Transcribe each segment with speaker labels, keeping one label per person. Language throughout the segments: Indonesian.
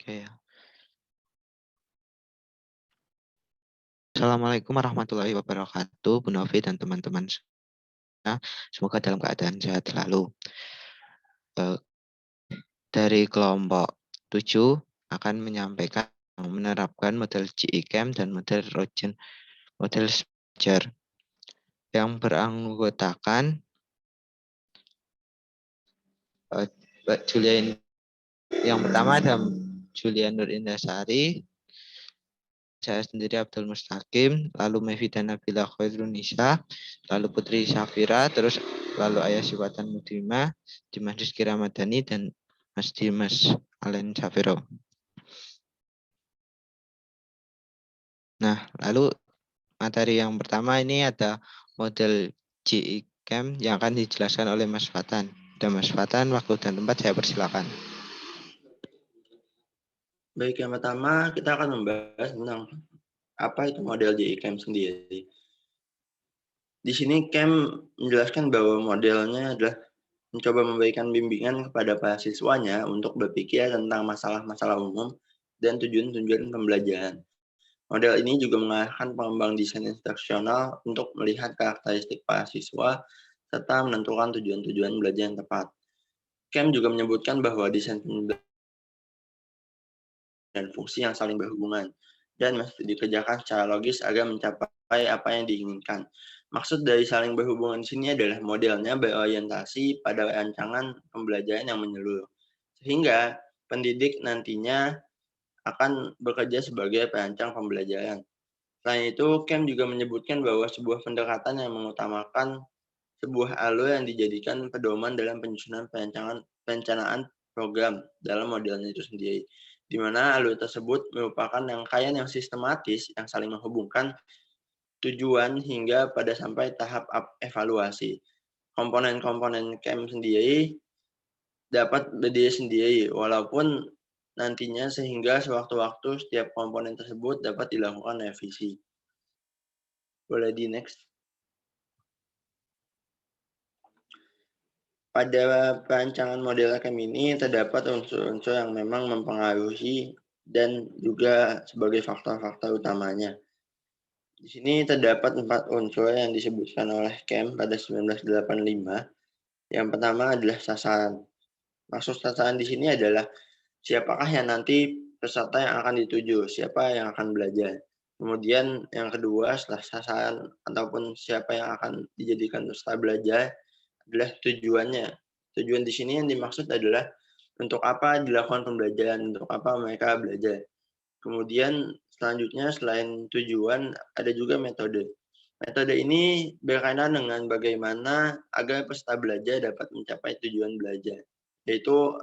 Speaker 1: Oke ya. Assalamualaikum warahmatullahi wabarakatuh, Bu Novi dan teman-teman semua. Semoga dalam keadaan sehat selalu. Dari kelompok 7 akan menyampaikan menerapkan model GICAM dan model Rogen model Spitzer yang beranggotakan Julian. Yang pertama ada Julian Nur Indasari, saya sendiri Abdul Mustaqim, lalu Mevi dan Nabila Khairunisa, lalu Putri Syafira, terus lalu Ayah Siwatan Mudima, Dimas Rizky Ramadhani, dan Mas Dimas Alen Safiro. Nah, lalu materi yang pertama ini ada model GICAM yang akan dijelaskan oleh Mas Fatan. Dan Mas Fatan, waktu dan tempat saya persilakan.
Speaker 2: Baik, yang pertama kita akan membahas tentang apa itu model GICAM sendiri. Di sini CAM menjelaskan bahwa modelnya adalah mencoba memberikan bimbingan kepada para siswanya untuk berpikir tentang masalah-masalah umum dan tujuan-tujuan pembelajaran. Model ini juga mengarahkan pengembang desain instruksional untuk melihat karakteristik para siswa serta menentukan tujuan-tujuan belajar yang tepat. CAM juga menyebutkan bahwa desain dan fungsi yang saling berhubungan dan mesti dikerjakan secara logis agar mencapai apa yang diinginkan. Maksud dari saling berhubungan di sini adalah modelnya berorientasi pada rancangan pembelajaran yang menyeluruh, sehingga pendidik nantinya akan bekerja sebagai perancang pembelajaran. Selain itu, CAM juga menyebutkan bahwa sebuah pendekatan yang mengutamakan sebuah alur yang dijadikan pedoman dalam penyusunan perencanaan program dalam modelnya itu sendiri, di mana alur tersebut merupakan rangkaian yang sistematis yang saling menghubungkan tujuan hingga pada sampai tahap evaluasi. Komponen-komponen CAM sendiri dapat berdiri sendiri, walaupun nantinya sehingga sewaktu-waktu setiap komponen tersebut dapat dilakukan revisi. Boleh di next. Pada perancangan model CAM ini terdapat unsur-unsur yang memang mempengaruhi dan juga sebagai faktor-faktor utamanya. Di sini terdapat 4 unsur yang disebutkan oleh CAM pada 1985. Yang pertama adalah sasaran. Maksud sasaran di sini adalah siapakah yang nanti peserta yang akan dituju, siapa yang akan belajar. Kemudian yang kedua setelah sasaran ataupun siapa yang akan dijadikan peserta belajar adalah tujuannya. Tujuan di sini yang dimaksud adalah untuk apa dilakukan pembelajaran, untuk apa mereka belajar. Kemudian selanjutnya selain tujuan ada juga metode. Metode ini berkaitan dengan bagaimana agar peserta belajar dapat mencapai tujuan belajar, yaitu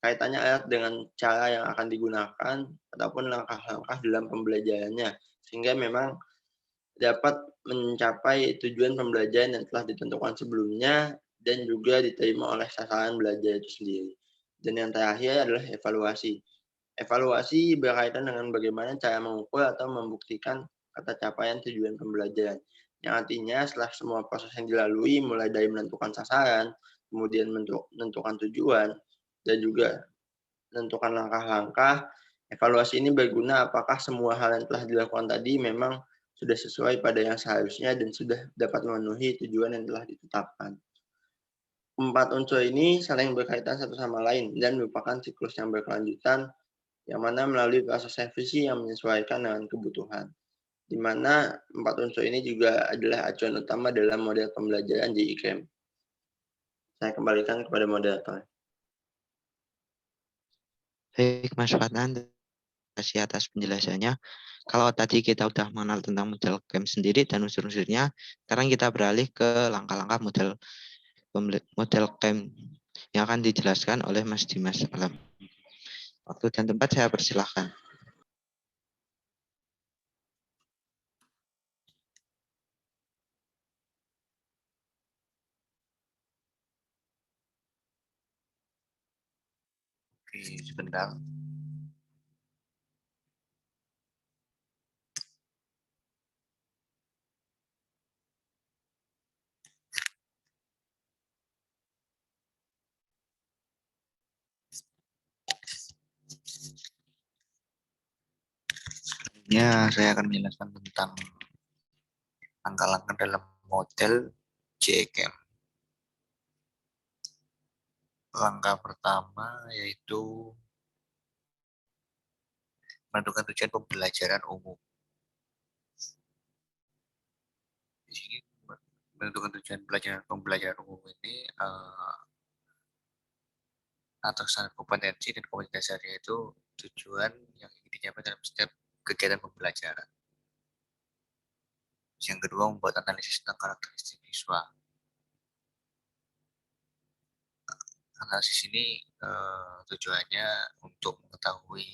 Speaker 2: kaitannya erat dengan cara yang akan digunakan ataupun langkah-langkah dalam pembelajarannya, sehingga memang dapat mencapai tujuan pembelajaran yang telah ditentukan sebelumnya dan juga diterima oleh sasaran belajar itu sendiri. Dan yang terakhir adalah evaluasi. Evaluasi berkaitan dengan bagaimana cara mengukur atau membuktikan kata capaian tujuan pembelajaran. Yang artinya setelah semua proses yang dilalui, mulai dari menentukan sasaran, kemudian menentukan tujuan, dan juga menentukan langkah-langkah, evaluasi ini berguna apakah semua hal yang telah dilakukan tadi memang sudah sesuai pada yang seharusnya dan sudah dapat memenuhi tujuan yang telah ditetapkan. 4 unsur ini saling berkaitan satu sama lain dan merupakan siklus yang berkelanjutan yang mana melalui proses revisi yang menyesuaikan dengan kebutuhan. Di mana 4 unsur ini juga adalah acuan utama dalam model pembelajaran JICAM. Saya kembalikan kepada moderator.
Speaker 1: Baik, Mas Fatan, terima kasih atas penjelasannya. Kalau tadi kita sudah mengenal tentang model CAM sendiri dan unsur-unsurnya, sekarang kita beralih ke langkah-langkah model CAM yang akan dijelaskan oleh Mas Dimas Alam. Waktu dan tempat saya persilahkan. Oke, sebentar.
Speaker 3: Selanjutnya saya akan menjelaskan tentang langkah-langkah dalam model JKM. Langkah pertama yaitu menentukan tujuan pembelajaran umum. Di sini menentukan tujuan pembelajaran umum ini atau standar kompetensi dan kompetensi dasarnya itu tujuan yang ingin dicapai dalam setiap kegiatan pembelajaran. Yang kedua, membuat analisis tentang karakteristik siswa. Analisis ini tujuannya untuk mengetahui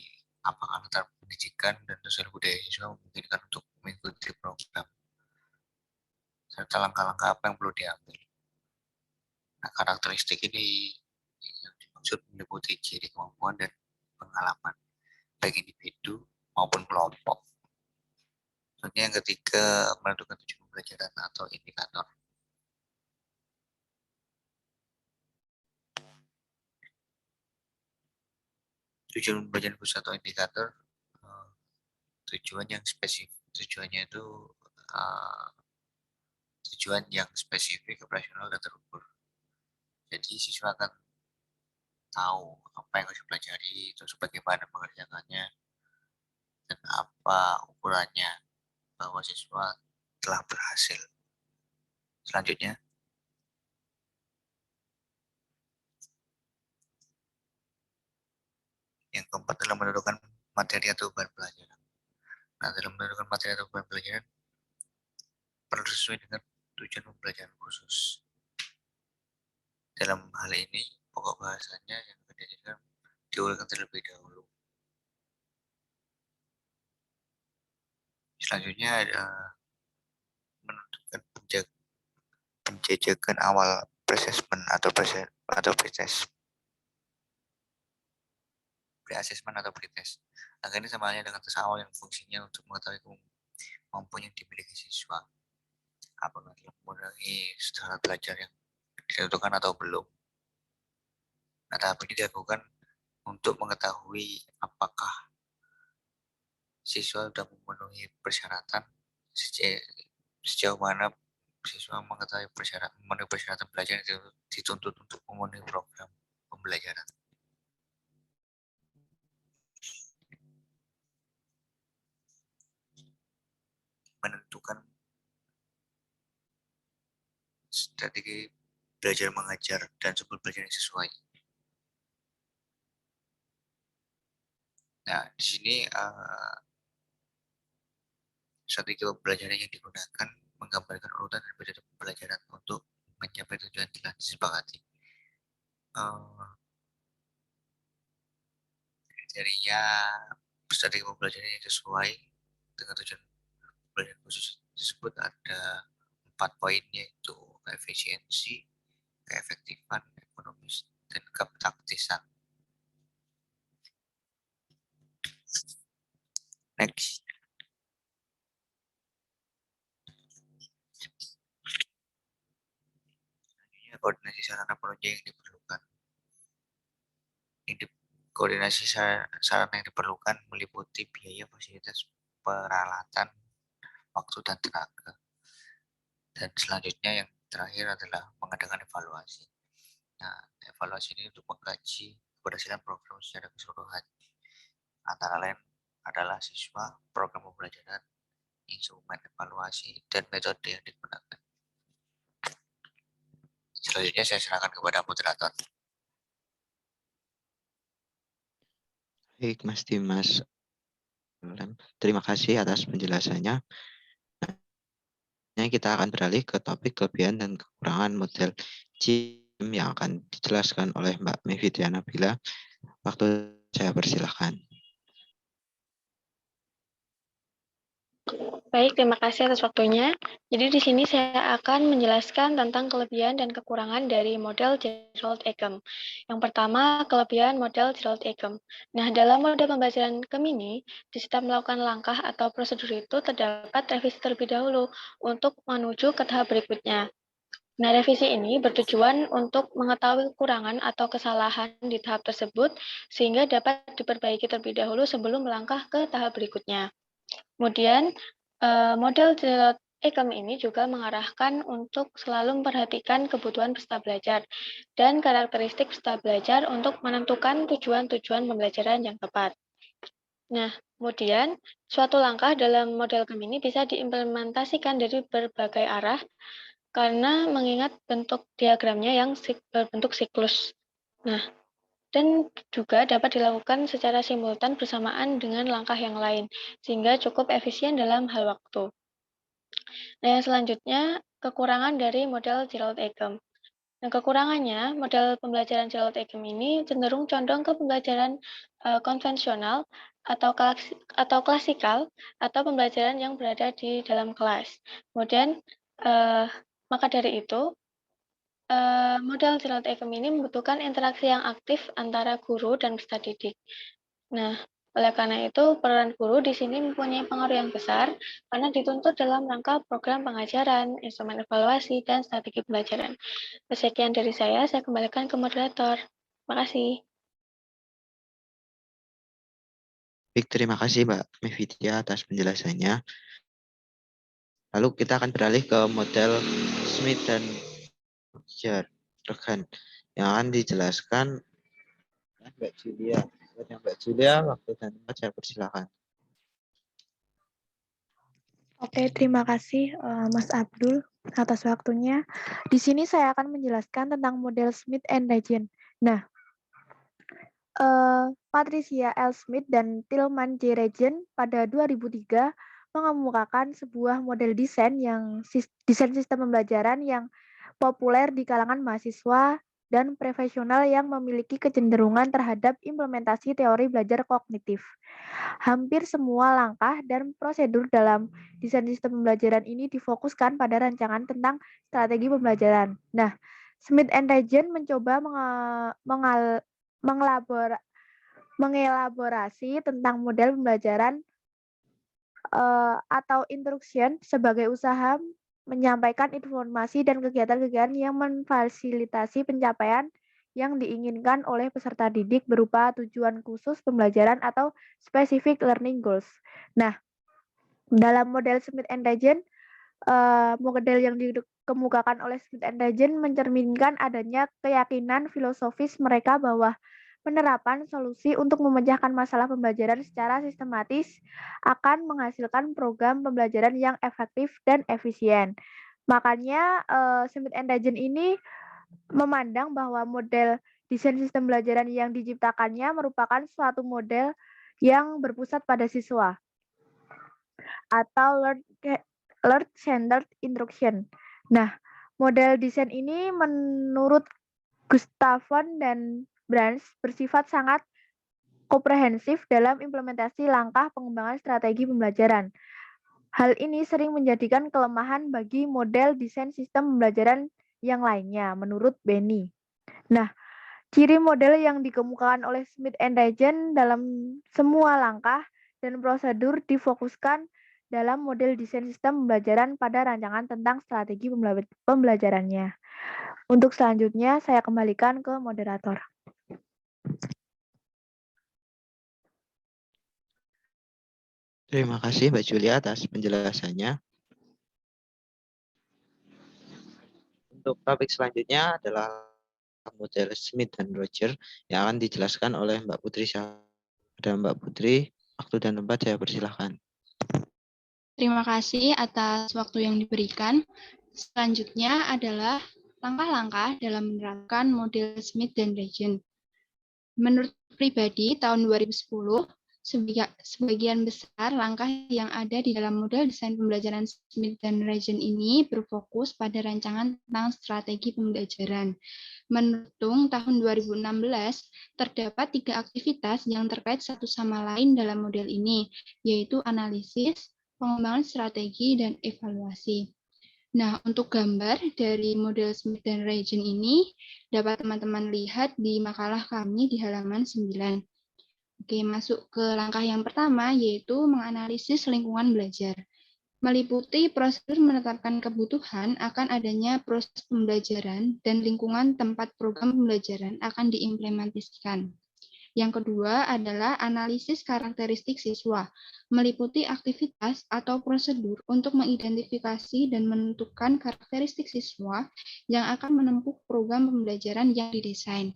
Speaker 3: apakah latar pendidikan dan sosial budaya siswa memungkinkan untuk mengikuti program, serta langkah-langkah apa yang perlu diambil. Nah, karakteristik ini yang dimaksud meliputi ciri kemampuan dan pengalaman, baik individu maupun kelompok. Contohnya yang ketiga, menentukan tujuan pembelajaran atau indikator. Tujuan pembelajaran khusus atau indikator, tujuan yang spesifik. Tujuannya itu tujuan yang spesifik, operasional, dan terukur. Jadi siswa akan tahu apa yang harus dipelajari, terus bagaimana mengerjakannya, dan apa ukurannya bahwa siswa telah berhasil. Selanjutnya, yang keempat adalah menentukan materi atau bahan pelajaran. Nah, dalam menentukan materi atau bahan pelajaran perlu sesuai dengan tujuan pembelajaran khusus. Dalam hal ini, pokok bahasanya yang akan diajarkan diuraikan terlebih dahulu. Selanjutnya ada menentukan penjajakan awal pre-assessment atau pre-assessment atau pre-test. Angka ini sama halnya dengan tes awal yang fungsinya untuk mengetahui kemampuan yang dimiliki siswa, apakah dia memenuhi standar belajar yang ditentukan atau belum. Nah, tahap ini dilakukan untuk mengetahui apakah siswa sudah memenuhi persyaratan, sejauh mana siswa memenuhi persyaratan belajar yang dituntut untuk memenuhi program pembelajaran. Menentukan strategi belajar mengajar dan sumber belajar yang sesuai. Nah, di sini strategi pembelajaran yang digunakan menggambarkan urutan dan metode pembelajaran untuk mencapai tujuan telah disepakati. Kriteria strategi pembelajaran yang sesuai dengan tujuan pembelajaran khusus tersebut ada 4 poin, yaitu efisiensi, keefektifan, ekonomis, dan ketaktisan. Next. Koordinasi sarana penunjang yang diperlukan. Koordinasi sarana yang diperlukan meliputi biaya, fasilitas, peralatan, waktu, dan tenaga. Dan selanjutnya yang terakhir adalah mengadakan evaluasi. Nah, evaluasi ini untuk mengkaji keberhasilan program secara keseluruhan. Antara lain adalah siswa, program pembelajaran, instrumen evaluasi, dan metode yang digunakan. Selanjutnya saya serahkan kepada moderator.
Speaker 1: Baik, Mas Dimas. Terima kasih atas penjelasannya. Nah, kita akan beralih ke topik kelebihan dan kekurangan model JIM yang akan dijelaskan oleh Mbak Mevitya Nabila. Waktu saya persilahkan.
Speaker 4: Baik, terima kasih atas waktunya. Jadi di sini saya akan menjelaskan tentang kelebihan dan kekurangan dari model Gerald Eckham. Yang pertama, kelebihan model Gerald Eckham. Nah, dalam model pembelajaran Eckham ini, di setiap melakukan langkah atau prosedur itu terdapat revisi terlebih dahulu untuk menuju ke tahap berikutnya. Nah, revisi ini bertujuan untuk mengetahui kekurangan atau kesalahan di tahap tersebut sehingga dapat diperbaiki terlebih dahulu sebelum melangkah ke tahap berikutnya. Kemudian, model Gerald Eckham ini juga mengarahkan untuk selalu memperhatikan kebutuhan peserta belajar dan karakteristik peserta belajar untuk menentukan tujuan-tujuan pembelajaran yang tepat. Nah, kemudian suatu langkah dalam model Eckham ini bisa diimplementasikan dari berbagai arah karena mengingat bentuk diagramnya yang berbentuk siklus. Nah, dan juga dapat dilakukan secara simultan bersamaan dengan langkah yang lain, sehingga cukup efisien dalam hal waktu. Nah, yang selanjutnya, kekurangan dari model Gerald Eckham. Nah, kekurangannya, model pembelajaran Gerald Eckham ini cenderung condong ke pembelajaran konvensional atau klasikal atau pembelajaran yang berada di dalam kelas. Kemudian, maka dari itu, model Gerald Eckham ini membutuhkan interaksi yang aktif antara guru dan peserta didik. Nah, oleh karena itu, peran guru di sini mempunyai pengaruh yang besar karena dituntut dalam rangka program pengajaran, instrumen evaluasi, dan strategi pembelajaran. Sekian dari saya kembalikan ke moderator. Terima kasih.
Speaker 1: Baik, terima kasih Mbak Mevitya atas penjelasannya. Lalu kita akan beralih ke model Smith dan Regan yang akan dijelaskan oleh Mbak Julia. Mbak Julia, waktu dan tempat saya persilakan.
Speaker 5: Oke, terima kasih Mas Abdul atas waktunya. Di sini saya akan menjelaskan tentang model Smith and Regin. Nah, Patricia L. Smith dan Tillman J. Regin pada 2003 mengemukakan sebuah model desain sistem pembelajaran yang populer di kalangan mahasiswa dan profesional yang memiliki kecenderungan terhadap implementasi teori belajar kognitif. Hampir semua langkah dan prosedur dalam desain sistem pembelajaran ini difokuskan pada rancangan tentang strategi pembelajaran. Nah, Smith and Regin mencoba mengelaborasi tentang model pembelajaran atau instruction sebagai usaha menyampaikan informasi dan kegiatan-kegiatan yang memfasilitasi pencapaian yang diinginkan oleh peserta didik berupa tujuan khusus pembelajaran atau specific learning goals. Nah, dalam model Smith and Regin, model yang dikemukakan oleh Smith and Regin mencerminkan adanya keyakinan filosofis mereka bahwa penerapan solusi untuk memecahkan masalah pembelajaran secara sistematis akan menghasilkan program pembelajaran yang efektif dan efisien. Makanya Smith and Regin ini memandang bahwa model desain sistem pembelajaran yang diciptakannya merupakan suatu model yang berpusat pada siswa atau learner-centered instruction. Nah, model desain ini menurut Gustafson dan Branch bersifat sangat komprehensif dalam implementasi langkah pengembangan strategi pembelajaran. Hal ini sering menjadikan kelemahan bagi model desain sistem pembelajaran yang lainnya, menurut Benny. Nah, ciri model yang dikemukakan oleh Smith and Regin dalam semua langkah dan prosedur difokuskan dalam model desain sistem pembelajaran pada rancangan tentang strategi pembelajarannya. Untuk selanjutnya, saya kembalikan ke moderator.
Speaker 1: Terima kasih Mbak Julia atas penjelasannya. Untuk topik selanjutnya adalah model Smith dan Roger yang akan dijelaskan oleh Mbak Putri. Dan Mbak Putri, waktu dan tempat saya persilahkan.
Speaker 6: Terima kasih atas waktu yang diberikan. Selanjutnya adalah langkah-langkah dalam menerapkan model Smith dan Regin. Menurut pribadi, tahun 2010, sebagian besar langkah yang ada di dalam model desain pembelajaran Smith dan Regin ini berfokus pada rancangan tentang strategi pembelajaran. Menurut tahun 2016, terdapat 3 aktivitas yang terkait satu sama lain dalam model ini, yaitu analisis, pengembangan strategi, dan evaluasi. Nah, untuk gambar dari model Smith dan Regin ini dapat teman-teman lihat di makalah kami di halaman 9. Oke, masuk ke langkah yang pertama, yaitu menganalisis lingkungan belajar. Meliputi prosedur menetapkan kebutuhan akan adanya proses pembelajaran dan lingkungan tempat program pembelajaran akan diimplementasikan. Yang kedua adalah analisis karakteristik siswa, meliputi aktivitas atau prosedur untuk mengidentifikasi dan menentukan karakteristik siswa yang akan menempuh program pembelajaran yang didesain.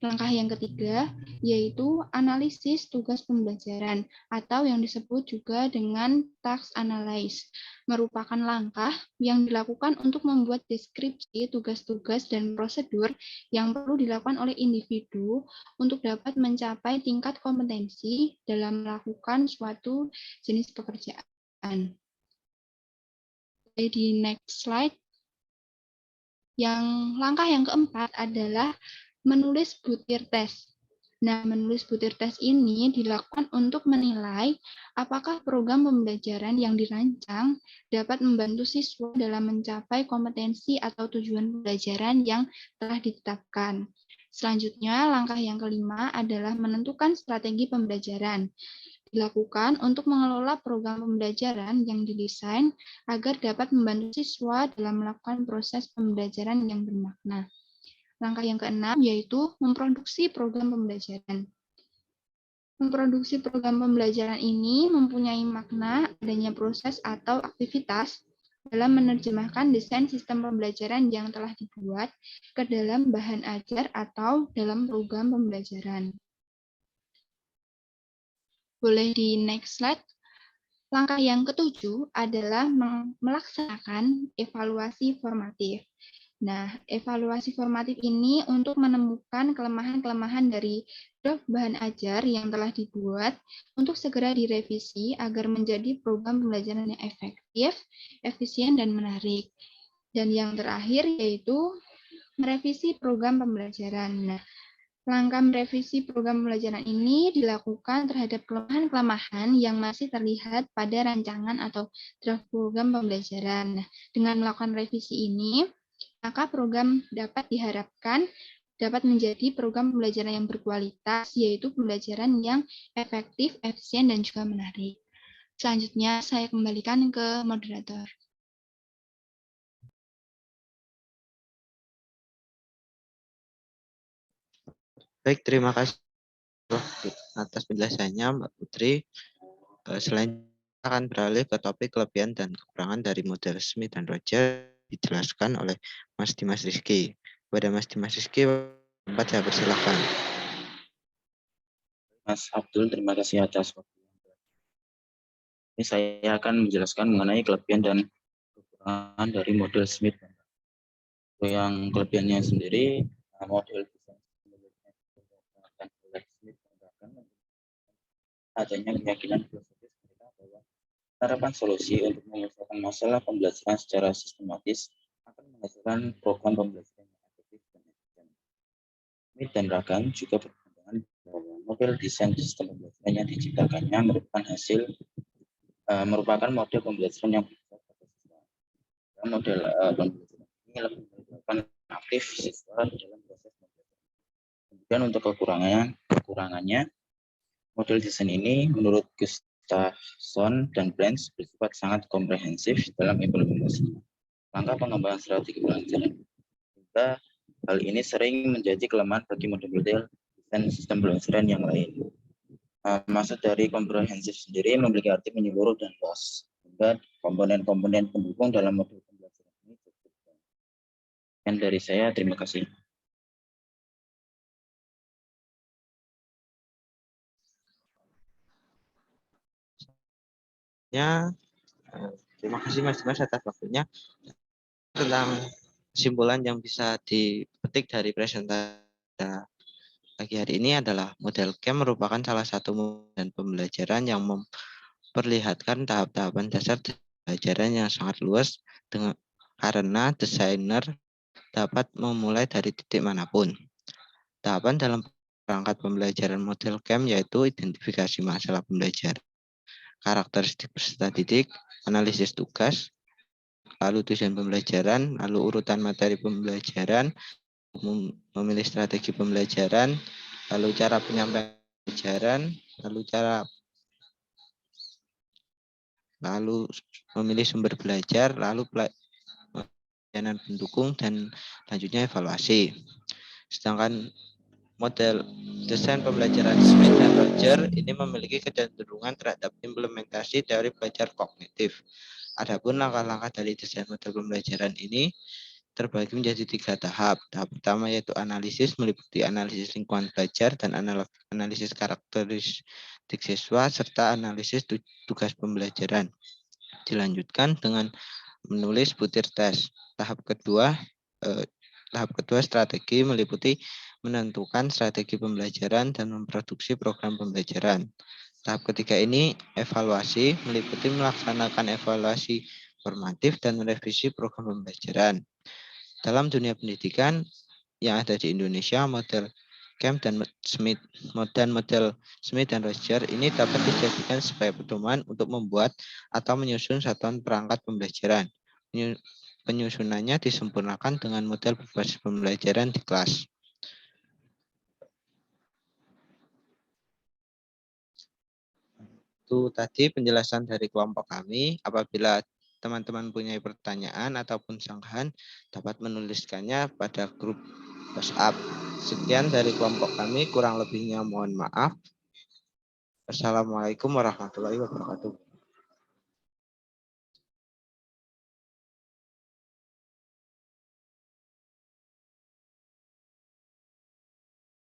Speaker 6: Langkah yang ketiga yaitu analisis tugas pembelajaran atau yang disebut juga dengan task analysis, merupakan langkah yang dilakukan untuk membuat deskripsi tugas-tugas dan prosedur yang perlu dilakukan oleh individu untuk dapat mencapai tingkat kompetensi dalam melakukan suatu jenis pekerjaan. Di next slide. Langkah yang keempat adalah menulis butir tes. Nah, menulis butir tes ini dilakukan untuk menilai apakah program pembelajaran yang dirancang dapat membantu siswa dalam mencapai kompetensi atau tujuan pembelajaran yang telah ditetapkan. Selanjutnya, langkah yang kelima adalah menentukan strategi pembelajaran. Dilakukan untuk mengelola program pembelajaran yang didesain agar dapat membantu siswa dalam melakukan proses pembelajaran yang bermakna. Langkah yang keenam yaitu memproduksi program pembelajaran. Memproduksi program pembelajaran ini mempunyai makna adanya proses atau aktivitas dalam menerjemahkan desain sistem pembelajaran yang telah dibuat ke dalam bahan ajar atau dalam program pembelajaran. Boleh di next slide. Langkah yang ketujuh adalah melaksanakan evaluasi formatif. Nah, evaluasi formatif ini untuk menemukan kelemahan-kelemahan dari draft bahan ajar yang telah dibuat untuk segera direvisi agar menjadi program pembelajaran yang efektif, efisien, dan menarik. Dan yang terakhir yaitu merevisi program pembelajaran. Nah, langkah merevisi program pembelajaran ini dilakukan terhadap kelemahan-kelemahan yang masih terlihat pada rancangan atau draft program pembelajaran. Nah, dengan melakukan revisi ini, maka program dapat diharapkan dapat menjadi program pembelajaran yang berkualitas, yaitu pembelajaran yang efektif, efisien, dan juga menarik. Selanjutnya, saya kembalikan ke moderator.
Speaker 1: Baik, terima kasih atas penjelasannya, Mbak Putri. Selanjutnya akan beralih ke topik kelebihan dan kekurangan dari model Smith dan Roger dijelaskan oleh Mas Dimas Rizky. Kepada Mas Dimas Rizky, tempat saya persilahkan.
Speaker 7: Mas Abdul, terima kasih atas waktu. Ini saya akan menjelaskan mengenai kelebihan dan kekurangan dari model Smith. Yang kelebihannya sendiri, model desain adanya keyakinan filosofis mereka bahwa harapan solusi untuk menyelesaikan masalah pembelajaran secara sistematis akan menghasilkan program pembelajaran yang efektif dan efisien. Smith dan Ragan juga berpandangan bahwa model desain sistem pembelajaran yang diciptakannya merupakan model pembelajaran yang bersifat pada siswa. Model pembelajaran ini lebih melibatkan aktif siswa dalam proses pembelajaran. Kemudian untuk kekurangannya, model desain ini menurut Gustafsson dan Branch bersifat sangat komprehensif dalam implementasinya. Langkah pengembangan strategi pembelajaran. Hingga hal ini sering menjadi kelemahan bagi model-model desain sistem pembelajaran yang lain. Maksud dari komprehensif sendiri memiliki arti menyeluruh dan luas. Sehingga komponen-komponen pendukung dalam model pembelajaran ini cukup. Dan dari saya, terima kasih.
Speaker 1: Terima kasih Mas Dimas atas waktunya. Tentang kesimpulan yang bisa dipetik dari presentasi pagi hari ini adalah model CAM merupakan salah satu model pembelajaran yang memperlihatkan tahap-tahapan dasar pembelajaran yang sangat luas karena desainer dapat memulai dari titik manapun. Tahapan dalam perangkat pembelajaran model CAM yaitu identifikasi masalah pembelajaran, karakteristik peserta didik, analisis tugas, lalu tujuan pembelajaran, lalu urutan materi pembelajaran, memilih strategi pembelajaran, lalu cara penyampaian pembelajaran, lalu memilih sumber belajar, lalu pelayanan pendukung, dan selanjutnya evaluasi. Sedangkan model desain pembelajaran Smith dan Roger ini memiliki kecenderungan terhadap implementasi teori belajar kognitif. Adapun langkah-langkah dari desain model pembelajaran ini terbagi menjadi 3 tahap. Tahap pertama yaitu analisis, meliputi analisis lingkungan belajar dan analisis karakteristik siswa serta analisis tugas pembelajaran. Dilanjutkan dengan menulis butir tes. Tahap kedua strategi meliputi menentukan strategi pembelajaran dan memproduksi program pembelajaran. Tahap ketiga ini evaluasi, meliputi melaksanakan evaluasi formatif dan merevisi program pembelajaran. Dalam dunia pendidikan yang ada di Indonesia, model Kemp dan model Smith dan Roger ini dapat dijadikan sebagai pedoman untuk membuat atau menyusun satuan perangkat pembelajaran. Penyusunannya disempurnakan dengan model berbasis pembelajaran di kelas. Itu tadi penjelasan dari kelompok kami. Apabila teman-teman punya pertanyaan ataupun sanggahan, dapat menuliskannya pada grup WhatsApp. Sekian dari kelompok kami, kurang lebihnya mohon maaf. Wassalamualaikum warahmatullahi wabarakatuh.